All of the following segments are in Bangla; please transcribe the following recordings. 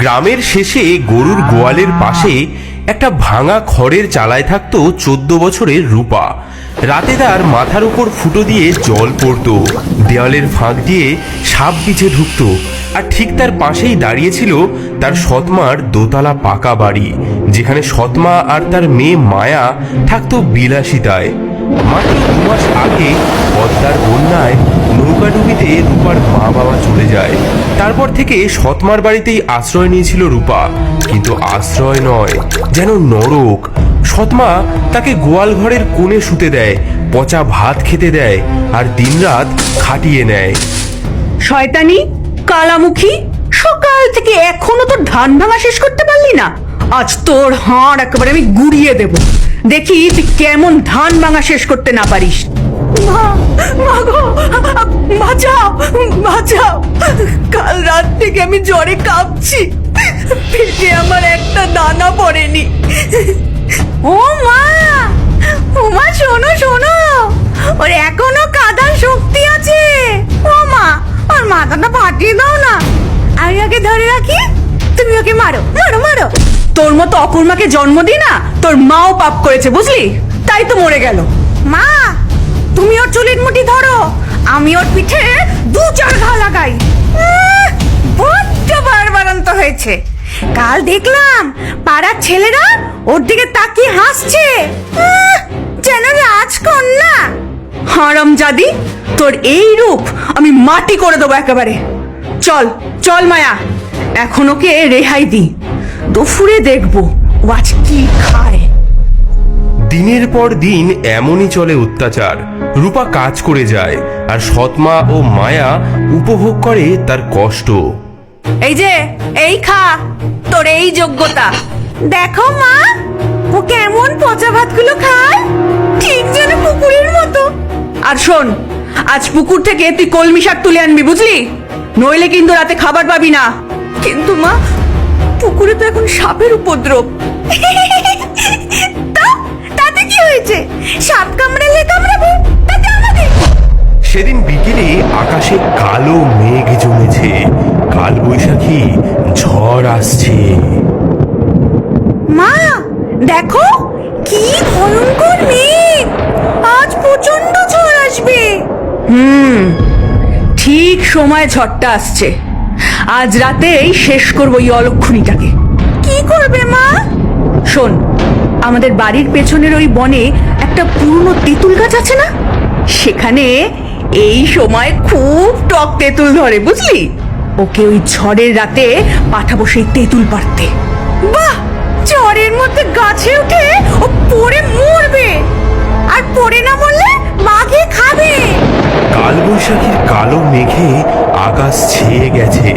গ্রামের শেষে গরুর গোয়ালের পাশে একটা ভাঙা খড়ের চালায় থাকতো 14 বছরের রূপা। রাতে তার মাথার উপর ফুটো দিয়ে জল পড়তো, দেওয়ালের ফাঁক দিয়ে সাপ বিছে ঢুকতো, আর ঠিক তার পাশেই দাঁড়িয়েছিল তার সৎমার দোতলা পাকা বাড়ি, যেখানে সৎমা আর তার মেয়ে মায়া থাকতো বিলাসিতায়। মাত্র 2 মাস আগে পদ্মার বন্যায় নৌকাডুবিতে রূপার মা বাবা চলে যায়। তারপর থেকে সৎমার বাড়িতেই আশ্রয় নিয়েছিল রূপা, কিন্তু আশ্রয় নয়, যেন নরক। সৎমা তাকে গোয়াল ঘরের কোণে শুতে দেয়, পচা ভাত খেতে দেয়, আর দিনরাত খাটিয়ে নেয়। শয়তানি কালামুখী, সকাল থেকে এখনো তোর ধান ভাঙা শেষ করতে পারলি না? আজ তোর হাড় একেবারে আমি গুড়িয়ে দেব, দেখি তুই কেমন ধান ভাঙা শেষ করতে না পারিস। বাঁচাও বাঁচাও, কাল রাত থেকে আমি জ্বরে কাঁপছি, পেটে আমার একটা দানা পড়েনি। ও মা, ও মা, শোনো শোনো, ওর এখনো কাঁদার শক্তি আছে। ও মা, ওর মাথাটা ফাটিয়ে দাও না, আমি ওকে ধরে রাখি, তুমি ওকে মারো মারো মারো। তোর মতো অকুর্মাকে জন্ম দি না, তোর মাও পাপ করেছে বুঝলি, তাই তো মরে গেল। মা, তুমি ওর চুলের মুঠি ধরো, আমি ওর পিঠে 2-4 ঘা লাগাই। বড্ড বাড়বাড়ন্ত হয়েছে। কাল দেখলাম পাড়ার ছেলেরা ওর দিকে তাকিয়ে হাসছে, যেন রাজকন্যা। হারামজাদি, তোর এই রূপ আমি মাটি করে দেবো একেবারে। চল চল মায়া, এখন ওকে রেহাই দি, দুপুরে দেখবো ও আজ কি খায়। দিনের পর দিন এমনই চলে অত্যাচার। রূপা কাজ করে যায়, আর সৎমা ও মায়া উপভোগ করে তার কষ্ট। এই যে, এই খা, তোর এই যোগ্যতা। দেখো মা, ও কেমন পচা ভাতগুলো খায়, ঠিক যেন পুকুরের মতো। আর শোন, আজ পুকুর থেকে তুই কলমি শাক তুলে আনবি বুঝলি, নইলে কিন্তু রাতে খাবার পাবি না। কিন্তু মা, পুকুরে তো এখন সাপের উপদ্রব। তাতে কি হয়েছে? সাপ কামড়ালে কামড়াবে, তাতে আমাদের। সেদিন বিকেলে আকাশে কালো মেঘ জমেছে, কাল বৈশাখী ঝড় আসছে। মা দেখো, কি ভয়ঙ্কর মেঘ, আজ প্রচন্ড ঝড় আসবে। ঠিক সময় ঝড়টা আসছে, আজ রাতেই শেষ করবো এই অলক্ষণীটাকে। কি করবে মা? শোন, আমাদের বাড়ির পেছনের ওই বনে একটা পুরনো তেঁতুল গাছ আছে না, সেখানে এই সময় খুব টক তেঁতুল ধরে বুঝলি। ওকে ওই ঝড়ের রাতে পাঠাবো সেই তেঁতুল পাড়তে। বাহ, ঝড়ের মধ্যে গাছে উঠে ও পড়ে মরবে, আর পড়ে না মরলে বাঘে খাবে। কাল বৈশাখীর কালো মেঘে আকাশ ছেয়ে গেছে,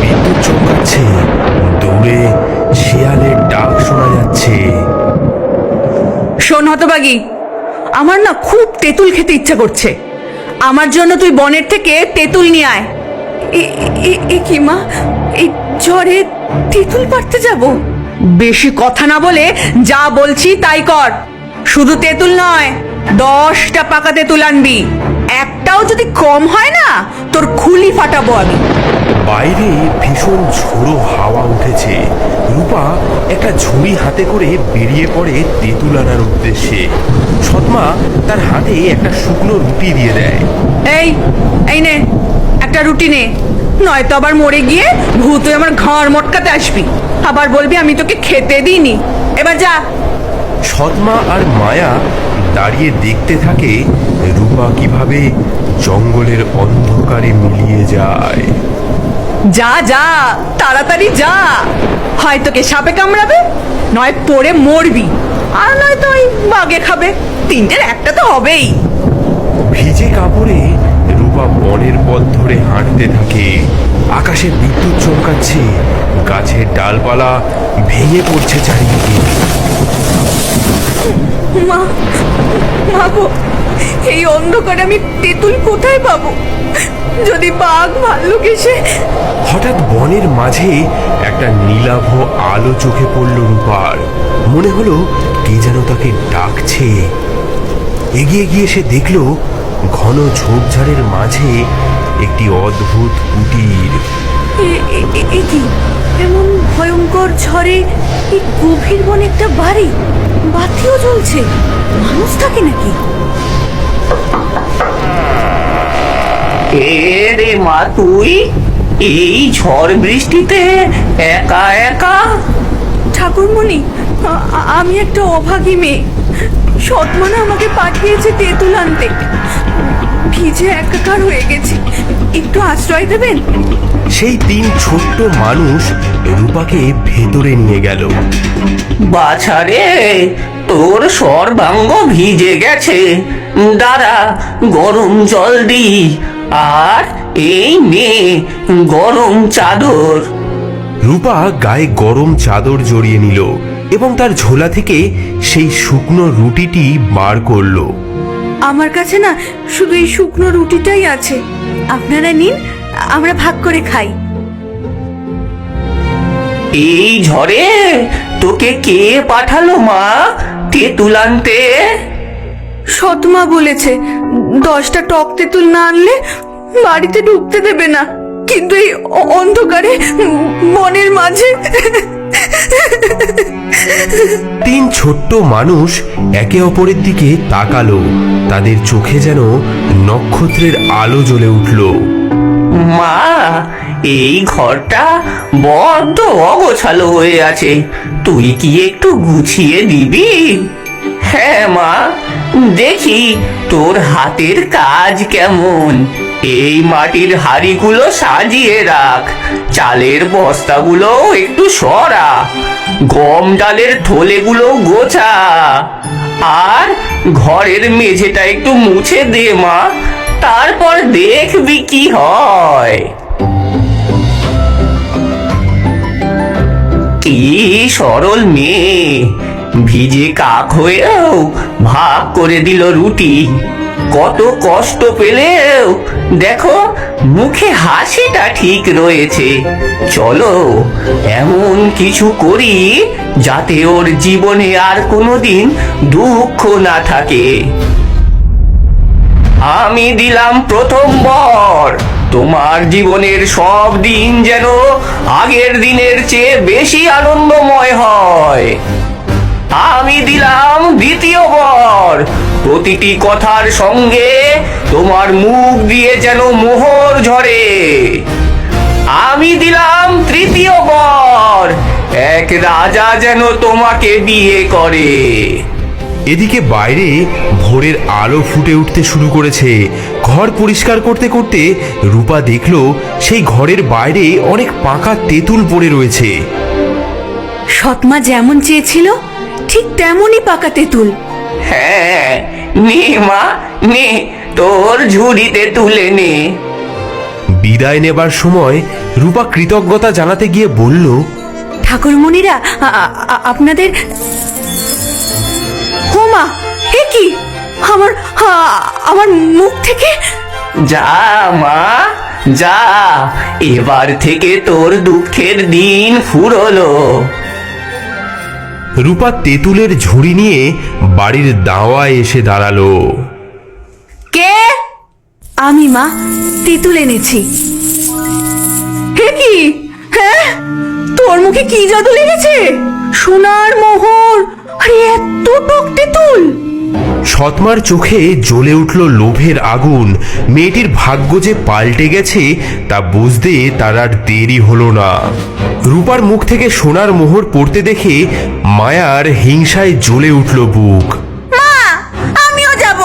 বিদ্যুৎ চমকাচ্ছে, দূরে শিয়ালের ডাক শোনা যাচ্ছে। শোন হতবাগী, আমার না খুব তেঁতুল খেতে ইচ্ছা করছে, আমার জন্য তুই বনের থেকে তেঁতুল নিয়ে আয়। এ কি মা, এই ঝড়ে তেঁতুল পাড়তে যাব? বেশি কথা না বলে যা বলছি তাই কর। শুধু তেঁতুল নয়, 10টা পাকা তেঁতুল আনবি, একটাও যদি কম হয় না তোর খুলি ফাটাবো আমি। বাইরে ভীষণ ঝোড়ো হাওয়া উঠেছে। রূপা একটা ঝুড়ি হাতে করে বেরিয়ে পড়ে তেঁতুল আনার উদ্দেশ্যে। সৎমা তার হাতে একটা শুকনো রুটি দিয়ে দেয়। এই এই নে, একটা রুটি নে, নয়তো আবার মরে গিয়ে ভূত হয়ে আমার ঘাড় মটকাতে আসবি, আবার বলবি আমি তোকে খেতে দিইনি। এবার যা। সৎমা আর মায়া দাঁড়িয়ে দেখতে থাকে রূপা কিভাবে জঙ্গলের অন্ধকারে মিলিয়ে যায়। যা যা, তাড়াতাড়ি যা, হয় তোকে সাপে কামড়াবে, নয় পড়ে মরবি, আর নয়তো ওই বাঘে খাবে, তিনটের একটা তো হবেই। ভিজে কাপড়ে রূপা বনের পথ ধরে হাঁটতে থাকে। আকাশে বিদ্যুৎ চমকাচ্ছে, গাছের ডালপালা ভেঙে পড়ছে চারিদিকে। মা, মা গো, এই অন্ধকারে আমি তেঁতুল কোথায় পাবো? যদি বাঘ ভাল্লুক এসে। হঠাৎ বনের মাঝে একটা নীলাভ আলো চোখে পড়ল রূপার। মনে হলো কে যেন তাকে ডাকছে। এগিয়ে গিয়ে সে দেখল ঘন ঝোপঝাড়ের মাঝে একটি অদ্ভুত কুটির। এ কি, এমন ভয়ঙ্কর ঝড়ে এই গভীর বনে একটা বাড়ি, বাতিও জ্বলছে, মানুষ থাকে নাকি? এ রে মা, তুই এই ঝড় বৃষ্টিতে একা একা? ঠাকুরমণি, আমি একটা অভাগী মেয়ে। সৎমানা আমাকে পাঠিয়েছে তেঁতুল আনতে। ভিজে একাকার হয়ে গেছি, একটু আশ্রয় দেবেন? সেই তিন ছোট্ট মানুষ রূপাকে ভেতরে নিয়ে গেল। বাছারে, তোর সর্বাঙ্গ ভিজে গেছে, দাঁড়া গরম জল দি, আর এই নে গরম চাদর। রূপা গায়ে গরম চাদর জড়িয়ে নিল এবং তার ঝোলা থেকে সেই শুকনো রুটিটি বার করলো। আমার কাছে না শুধু এই শুকনো রুটিটাই আছে, আপনারা নিন, আমরা ভাগ করে খাই। এই ঝড়ে তোকে কে পাঠালো মা তেঁতুল আনতে? সৎমা বলেছে 10টা টক তেঁতুল না আনলে বাড়িতে ঢুকতে দেবে না, কিন্তু এই অন্ধকারে বনের মাঝে। তিন ছোট্ট মানুষ একে অপরের দিকে তাকালো, তাদের চোখে যেন নক্ষত্রের আলো জ্বলে উঠল। মা, এই ঘরটা বড্ড অগোছালো হয়ে আছে, তুই কি একটু গুছিয়ে দিবি? হ্যাঁ মা, দেখি তোর হাতের কাজ কেমন। এই মাটির হাঁড়িগুলো সাজিয়ে রাখ, চালের বস্তাগুলো একটু সরা, গম ডালের থলেগুলো গোছা, আর ঘরের মেঝেটা একটু মুছে দে মা, তারপর দেখবি কি হয়। কি সরল মেয়ে, ভিজে কাক হয়েও ভাগ করে দিল রুটি। কত কষ্ট পেলেও দেখো মুখে হাসিটা ঠিক রয়েছে। চলো এমন কিছু করি যাতে ওর জীবনে আর কোনোদিন দুঃখ না থাকে। আমি দিলাম প্রথম বর, তোমার জীবনের সব দিন যেন আগের দিনের চেয়ে বেশি আনন্দময় হয়। আমি দিলাম দ্বিতীয় বর, প্রতিটি কথার সঙ্গে তোমার মুখ দিয়ে যেন মোহর ঝরে। আমি দিলাম তৃতীয় বর, এক রাজা যেন তোমাকে বিয়ে করে। এদিকে বাইরে ভোরের আলো ফুটে উঠতে শুরু করেছে। ঘর পরিষ্কার করতে করতে রূপা দেখলো সেই ঘরের বাইরে অনেক পাকা তেঁতুল পড়ে রয়েছে। সৎমা যেমন চেয়েছিল ঠিক তেমনই পাকা তেঁতুল। হ্যাঁ, নে মা নে, তোর ঝুড়িতে তুলে নে। বিদায় নেবার সময় রূপা কৃতজ্ঞতা জানাতে গিয়ে বলল, ঠাকুরমণিরা, আপনাদের। হোমা, এ কি? আমার মুখ থেকে। যা মা যা, এবার থেকে তোর দুঃখের দিন ফুরলো। রূপা তেঁতুলের ঝুড়ি নিয়ে বাড়ির দাওয়ায় এসে দাঁড়ালো। কে? আমি মা, তেঁতুল এনেছি। হে কি? হ্যাঁ, তোর মুখে কি জাদু লেগেছে? সোনার মোহর, আরে এত টক তেঁতুল! সৎমার চোখে জ্বলে উঠল লোভের আগুন। মেয়েটির ভাগ্য যে পাল্টে গেছে তা বুঝতে তার আর দেরি হলো না। রূপার মুখ থেকে সোনার মোহর পড়তে দেখে মায়ার হিংসায় জ্বলে উঠল বুক। মা, আমিও যাব,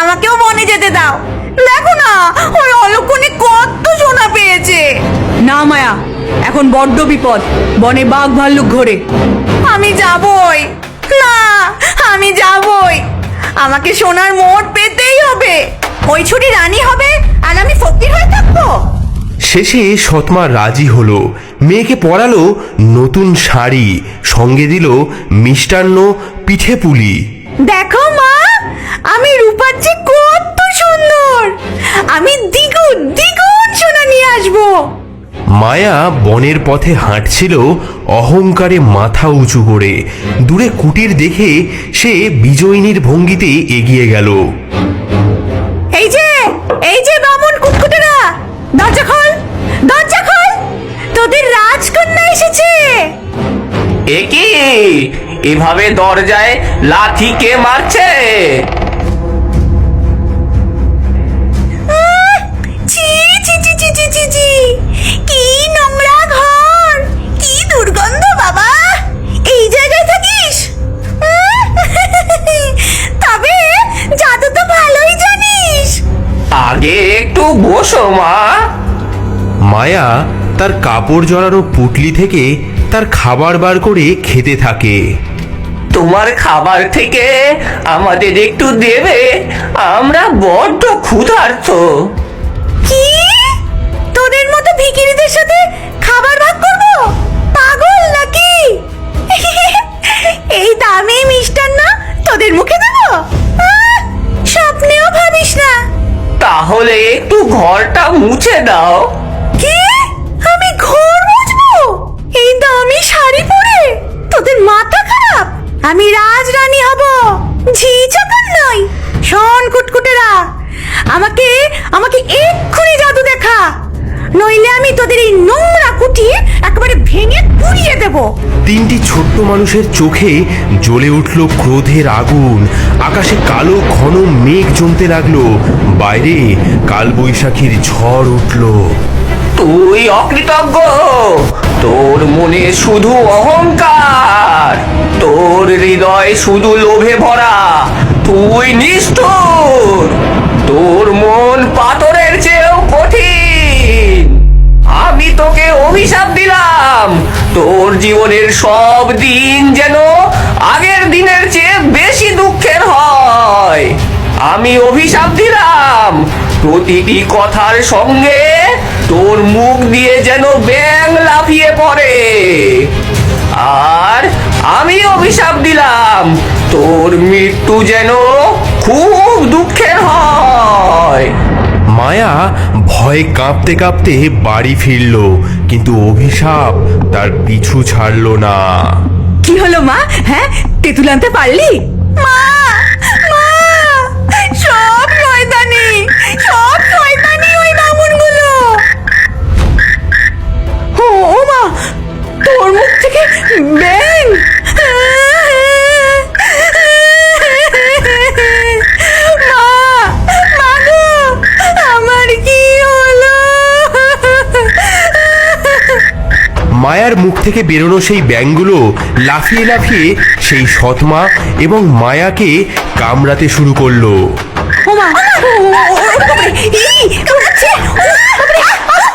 আমাকেও বনে যেতে দাও। দেখো না, ওই অলক্ষণে কত সোনা পেয়েছে। না মায়া, এখন বড্ড বিপদ, বনে বাঘ ভাল্লুক ঘোরে। আমি যাবই। না, আমি যাবই, আমাকে সোনার মোহর পেতেই হবে। ওই ছুটি রানী হবে আর আমি ফকির হয়ে থাকবো। শেষে সৎমা রাজি হলো। মেয়েকে পরালো নতুন শাড়ি, সঙ্গে দিল মিষ্টান্ন, পিঠে পুলি। দেখো মা, আমি রূপার যে কত সুন্দর, আমি দ্বিগুণ দ্বিগুণ সোনা নিয়ে আসবো। মায়া বনের পথে হাঁটছিল অহংকারে মাথা উঁচু করে। দূরে কুটির দেখে সে বিজয়িনীর ভঙ্গিতে এগিয়ে গেল। এই যে বামুন কুটকুটেরা, দরজা খোল, দরজা খোল, তোদের রাজকন্যা এসেছে। এ কি এভাবে দরজায় লাথি কে মারছে? ছি ছি ছি ছি ছি ছি ছি, কি নোংরা ঘর, কি দুর্গন্ধ বাবা। এই জায়গায় থাকিস? তবে জাদু তো ভালোই জানিস। আগে একটু বসো মা। মায়া তার কাপড় জড়ানো পুটলি থেকে তার খাবার বার করে খেতে থাকে। তোমার খাবার থেকে আমাদের একটু দেবে, আমরা বড্ড ক্ষুধার্ত। কি? তোদের মতো ভিখিরিদের সাথে খাবার ভাগ করব? পাগল নাকি? এই দামি মিষ্টান্ন তোদের মুখে দেবো? স্বপ্নেও ভাবিস না। তাহলে একটু ঘরটা মুছে দাও। কি? আমি ঘর মুছবো এই দামি শাড়ি পরে? তোদের মাথা খারাপ? আমি রাজরানী হব, ঝি চাকর নই। শোন কুটকুটেরা, আমাকে আমাকে এক্ষুনি জাদু দেখা, নইলে আমি তোদের এই নোংরা কুঠি একেবারে ভেঙে পুড়িয়ে দেব। তিনটি ছোট্ট মানুষের চোখে জ্বলে উঠল ক্রোধের আগুন। আকাশে কালো ঘন মেঘ জমতে লাগলো। বাইরে কালবৈশাখীর ঝড় উঠল। তুই অকৃতজ্ঞ, তোর মনে শুধু অহংকার, তোর হৃদয় শুধু লোভে ভরা, তুই নিষ্ঠুর, তোর মন পাথরের চেয়েও কঠিন। আমি তোকে অভিশাপ দিলাম, তোর জীবনের সব দিন যেন আগের দিনের চেয়ে বেশি দুঃখের হয়। আমি অভিশাপ দিলাম, প্রতিটি কথার সঙ্গে তোর মুখ দিয়ে যেন ব্যাঙ লাফিয়ে পড়ে। আর আমি অভিশাপ দিলাম, তোর মৃত্যু যেন খুব দুঃখের হয়। মায়া ভয়ে কাঁপতে কাঁপতে বাড়ি ফিরল, কিন্তু অভিশাপ তার পিছু ছাড়ল না। কি হলো মা? হ্যাঁ, তেঁতুল আনতে পারলি? মা, মা, সব শয়তানি, সব শয়তানি ওই বামুনগুলো। ও মা, তোর মুখ থেকে ব্যাঙ। মা, মা গো, আমার কি হলো? মায়ার মুখ থেকে বেরোনো সেই ব্যাঙগুলো লাফিয়ে লাফিয়ে সেই সৎমা এবং মায়াকে কামড়াতে শুরু করলো। ও মা, ই, কামড়াচ্ছে, ও বাবারে,